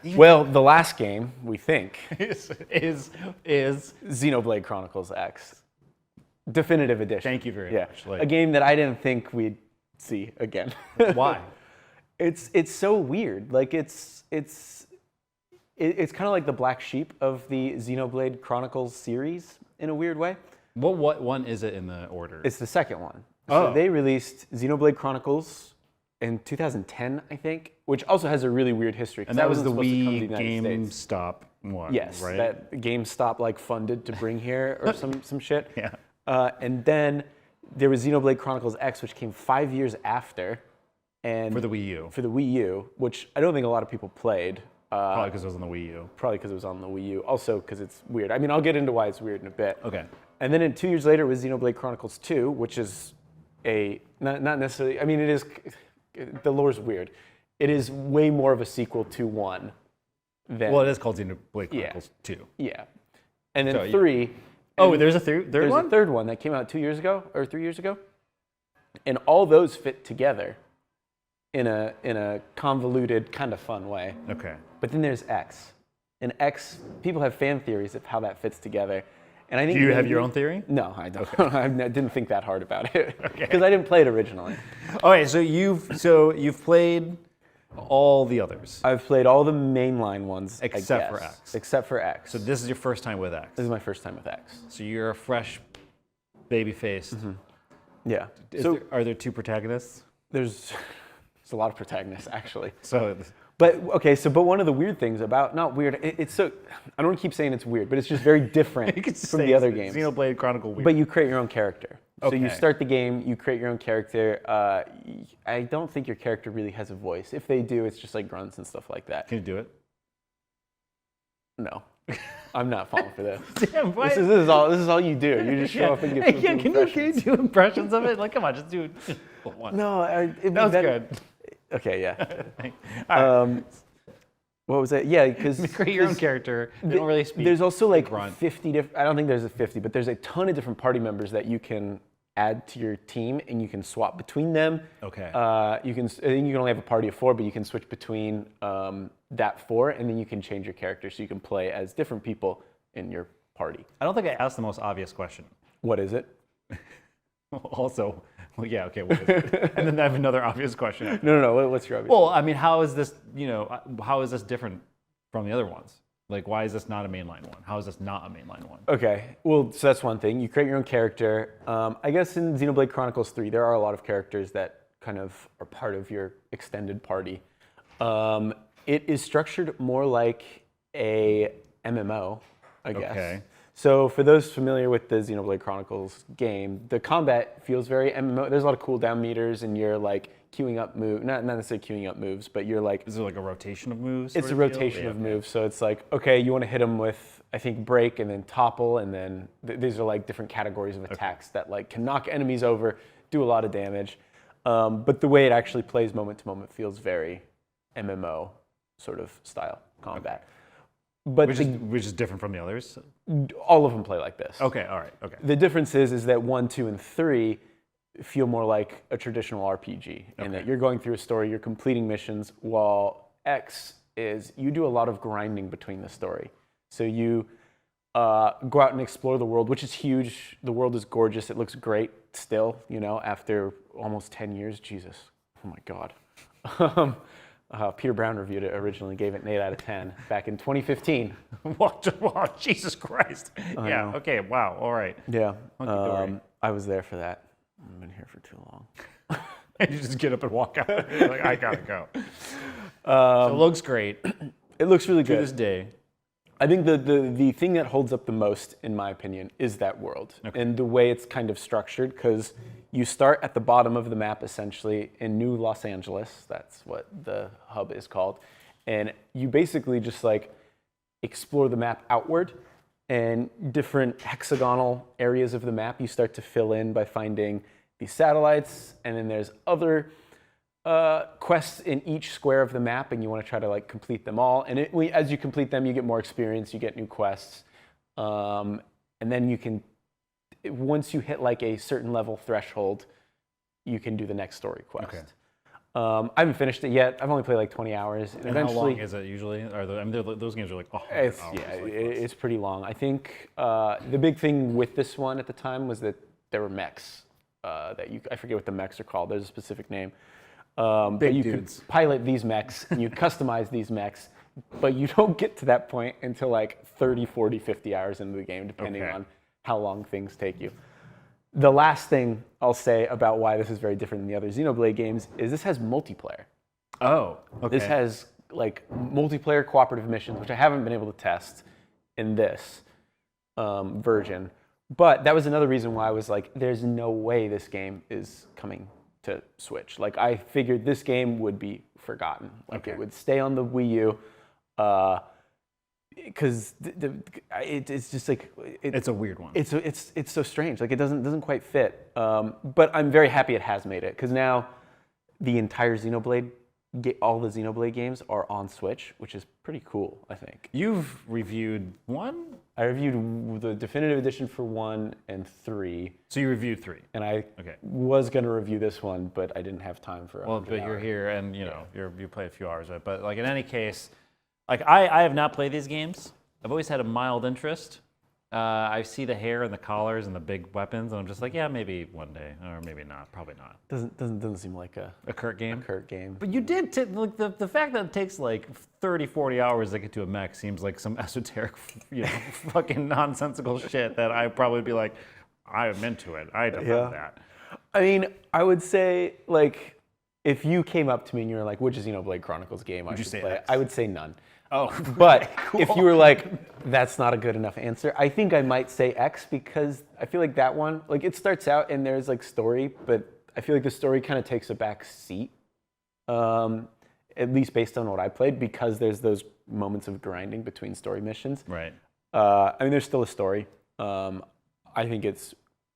Well, the last game, we think, is Xenoblade Chronicles X. Definitive edition. Thank you very much. A game that I didn't think we'd see again. Why? It's so weird. Like it's kind of like the black sheep of the Xenoblade Chronicles series in a weird way. What one is it in the order? It's the second one. Oh. So they released Xenoblade Chronicles in 2010, I think, which also has a really weird history. And that was the Wii GameStop GameStop one, yes, right? that GameStop like funded to bring here or some shit. Yeah. And then there was Xenoblade Chronicles X, which came 5 years after. And For the Wii U. For the Wii U, which I don't think a lot of people played. Probably because it was on the Wii U. Probably because it was on the Wii U. Also because it's weird. I mean, I'll get into why it's weird in a bit. Okay. And then 2 years later was Xenoblade Chronicles 2, which is not necessarily, I mean, it is, the lore's weird. It is way more of a sequel to 1 than... Well, it is called Xenoblade Chronicles 2. Yeah. And then 3... Oh, there's a third one? There's a third one that came out 2 years ago, or 3 years ago. And all those fit together in a convoluted, kind of fun way. Okay. But then there's X. And X, people have fan theories of how that fits together. And I think Do you have your own theory? No, I don't. Okay. I didn't think that hard about it because I didn't play it originally. Okay, so you've played all the others. I've played all the mainline ones Except for X. Except for X. So this is your first time with X. This is my first time with X. So you're a fresh baby-faced. Mm-hmm. Yeah. Are there 2 protagonists? There's a lot of protagonists actually. But one of the weird things about, not weird, it's so, I don't want to keep saying it's weird, but it's just very different from the other games. Xenoblade Chronicle weird. But you create your own character. Okay. So you start the game, you create your own character. I don't think your character really has a voice. If they do, it's just like grunts and stuff like that. Can you do it? No. I'm not falling for this. Damn, this is all you do. You just show up and get can you do impressions of it? Like, come on, just do one. No, that was good. Okay, yeah. All right. What was that? Yeah, because create your own character. They don't really speak. There's also like grunt. 50 different. I don't think there's a 50, but there's a ton of different party members that you can add to your team, and you can swap between them. Okay. I think you can only have a party of 4, but you can switch between that 4, and then you can change your character so you can play as different people in your party. I don't think I asked the most obvious question. What is it? Also, well, yeah, okay, what is it? And then I have another obvious question. No. What's your obvious? Well, I mean, how is this different from the other ones? Like, why is this not a mainline one? How is this not a mainline one? Okay, well, so that's one thing. You create your own character. I guess in Xenoblade Chronicles 3, there are a lot of characters that kind of are part of your extended party. It is structured more like a MMO, I guess. Okay. So for those familiar with the Xenoblade Chronicles game, the combat feels very MMO. There's a lot of cooldown meters, and you're like queuing up moves, not necessarily queuing up moves, but you're like... Is it like a rotation of moves? It's a rotation of moves, so it's like, okay, you want to hit them with, I think, break and then topple, and then these are like different categories of attacks that like can knock enemies over, do a lot of damage. But the way it actually plays moment to moment feels very MMO sort of style combat. Okay. But which is different from the others? All of them play like this. Okay, all right, okay. The difference is that 1, 2, and 3 feel more like a traditional RPG, in that you're going through a story, you're completing missions, while X is you do a lot of grinding between the story. So you go out and explore the world, which is huge. The world is gorgeous. It looks great still, after almost 10 years. Jesus, oh my God. Peter Brown reviewed it originally, gave it an 8 out of 10 back in 2015. Wow, Jesus Christ. Yeah, okay, wow, all right. Yeah, I was there for that. I've been here for too long. And you just get up and walk out. You're like, I gotta go. So it looks great. It looks really good. To this day. I think the thing that holds up the most, in my opinion, is that world and the way it's kind of structured, because you start at the bottom of the map, essentially, in New Los Angeles. That's what the hub is called. And you basically just like explore the map outward, and different hexagonal areas of the map you start to fill in by finding these satellites, and then there's other quests in each square of the map, and you want to try to like complete them all. And as you complete them, you get more experience, you get new quests, and then you can, once you hit like a certain level threshold, you can do the next story quest. I haven't finished it yet. I've only played like 20 hours. And how long is it usually? Those games are like, it's it's pretty long. I think the big thing with this one at the time was that there were mechs. I forget what the mechs are called. There's a specific name. But you dudes. could pilot these mechs and you customize these mechs, but you don't get to that point until like 30, 40, 50 hours into the game, depending on how long things take you. The last thing I'll say about why this is very different than the other Xenoblade games is this has multiplayer. Oh, okay. This has like multiplayer cooperative missions, which I haven't been able to test in this version. But that was another reason why I was like, there's no way this game is coming to Switch. Like I figured this game would be forgotten. Like it would stay on the Wii U. Because it's just like it's a weird one. It's so strange. Like it doesn't quite fit. But I'm very happy it has made it because now the entire Xenoblade, all the Xenoblade games are on Switch, which is pretty cool. I think You've reviewed 1. I reviewed the definitive edition for 1 and 3. So you reviewed 3. And I was gonna review this one, but I didn't have time for. Well, but you're here, and you play a few hours of it. But like in any case. Like, I have not played these games. I've always had a mild interest. I see the hair and the collars and the big weapons, and I'm just like, yeah, maybe one day, or maybe not, probably not. Doesn't seem like a Kurt game? A Kurt game. But you did, like, the fact that it takes like 30, 40 hours to get to a mech seems like some esoteric, fucking nonsensical shit that I'd probably be like, I'm into it. I defend that. I mean, I would say, like, if you came up to me and you were like, which is Xenoblade Chronicles game I should play, I would say none. Oh, but cool. If you were like, that's not a good enough answer, I think I might say X because I feel like that one, like it starts out and there's like story, but I feel like the story kind of takes a back seat, at least based on what I played, because there's those moments of grinding between story missions. Right. I mean, there's still a story. I think it's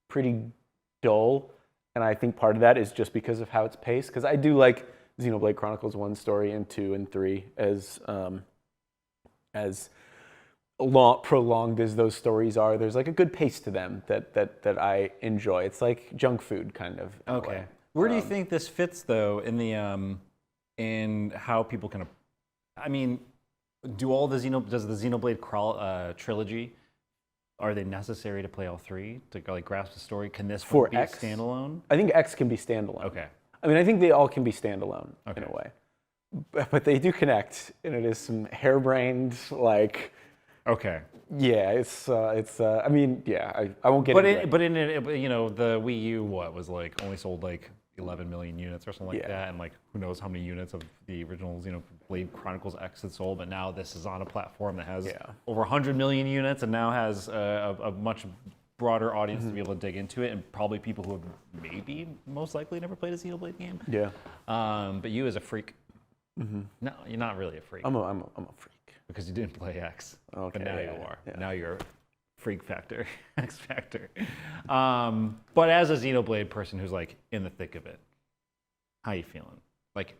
pretty dull, and I think part of that is just because of how it's paced, because I do like Xenoblade Chronicles 1 story and 2 and 3 as prolonged as those stories are. There's like a good pace to them that I enjoy. It's like junk food kind of. Okay. Where do you think this fits though in the in how people can? I mean, does the Xenoblade trilogy? Are they necessary to play all 3 to like grasp the story? Can this one be X? Standalone? I think X can be standalone. Okay. I mean, I think they all can be standalone in a way. But they do connect, and it is some harebrained, like... Okay. Yeah, I mean, yeah, I won't get into it. But in it, the Wii U, was like, only sold like 11 million units or something like that, and like, who knows how many units of the original Xenoblade Chronicles X had sold, but now this is on a platform that has over 100 million units, and now has a much broader audience to be able to dig into it, and probably people who have maybe most likely never played a Xenoblade game. Yeah. But you as a freak, no, you're not really a freak. I'm a freak because you didn't play X. Okay. But now you are. Yeah. Now you're freak factor, X factor. But as a Xenoblade person who's like in the thick of it, how you feeling? Like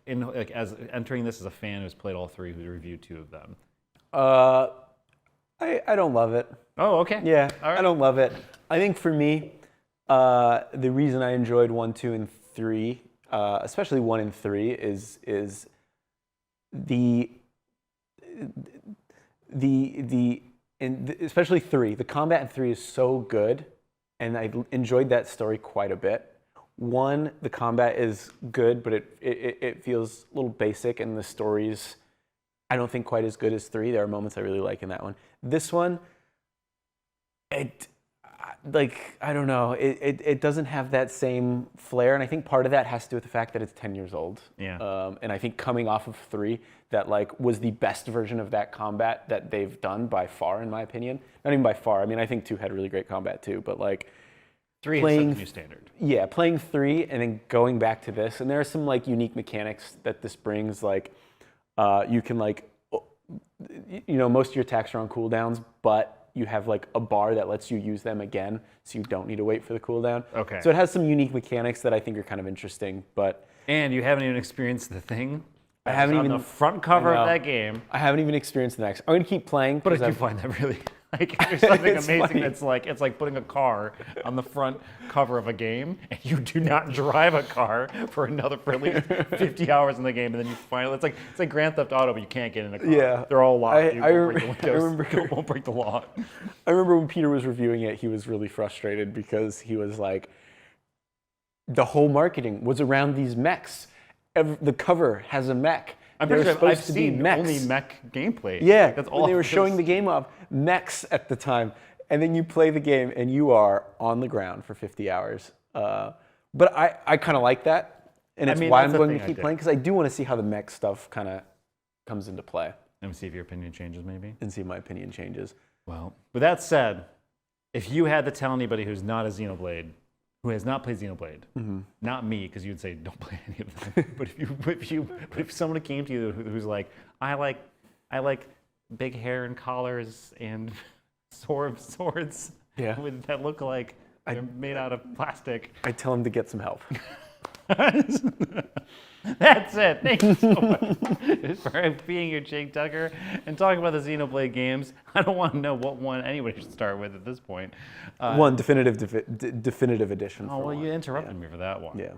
as entering this as a fan who's played all 3, who's reviewed 2 of them. I don't love it. Oh, okay. Yeah, all right. I don't love it. I think for me, the reason I enjoyed 1, 2, and 3, especially 1 and 3, is especially 3. The combat in 3 is so good, and I enjoyed that story quite a bit. 1, the combat is good, but it feels a little basic, and the story's I don't think quite as good as 3. There are moments I really like in that one. This one, I don't know, it doesn't have that same flair, and I think part of that has to do with the fact that it's 10 years old. Yeah. And I think coming off of 3, that like was the best version of that combat that they've done by far, in my opinion. Not even by far. I mean, I think 2 had really great combat too, but like 3 is a new standard. Yeah, playing 3 and then going back to this, and there are some like unique mechanics that this brings, like you can like, most of your attacks are on cooldowns, but you have like a bar that lets you use them again, so you don't need to wait for the cooldown. Okay. So it has some unique mechanics that I think are kind of interesting, but... And you haven't even experienced the thing? I haven't even... on the front cover of that game. I haven't even experienced the next. I'm going to keep playing. But I do find that really Like there's something It's amazing funny. that's like it's like putting a car on the front cover of a game, and you do not drive a car for at least 50 hours in the game, and then you finally it's like Grand Theft Auto, but you can't get in a car. Yeah. They're all locked. You I won't break the remember- windows. You won't break the law. I remember when Peter was reviewing it, he was really frustrated because he was like, the whole marketing was around these mechs. The cover has a mech. I'm pretty They're sure I've supposed to be seen mechs. only mech gameplay. Yeah, that's when all they were I've showing the seen. game of mechs at the time, and then you play the game and you are on the ground for 50 hours. But I kind of like that, and it's why that's I'm the going thing to I keep do. playing because I do want to see how the mech stuff kind of comes into play Let me see if your opinion changes, maybe. and see if my opinion changes. Well, with that said, if you had to tell anybody who's not a Xenoblade, who has not played Xenoblade, not me, because you'd say don't play any of them. But if someone came to you who's like, I like big hair and collars and swords Yeah. that look like they're made out of plastic. I tell him to get some help. That's it. Thank you so much for being here, Jake Tucker, and talking about the Xenoblade games. I don't want to know what one anybody should start with at this point. One definitive edition. Oh, for well, one. you interrupted me for that one. Yeah.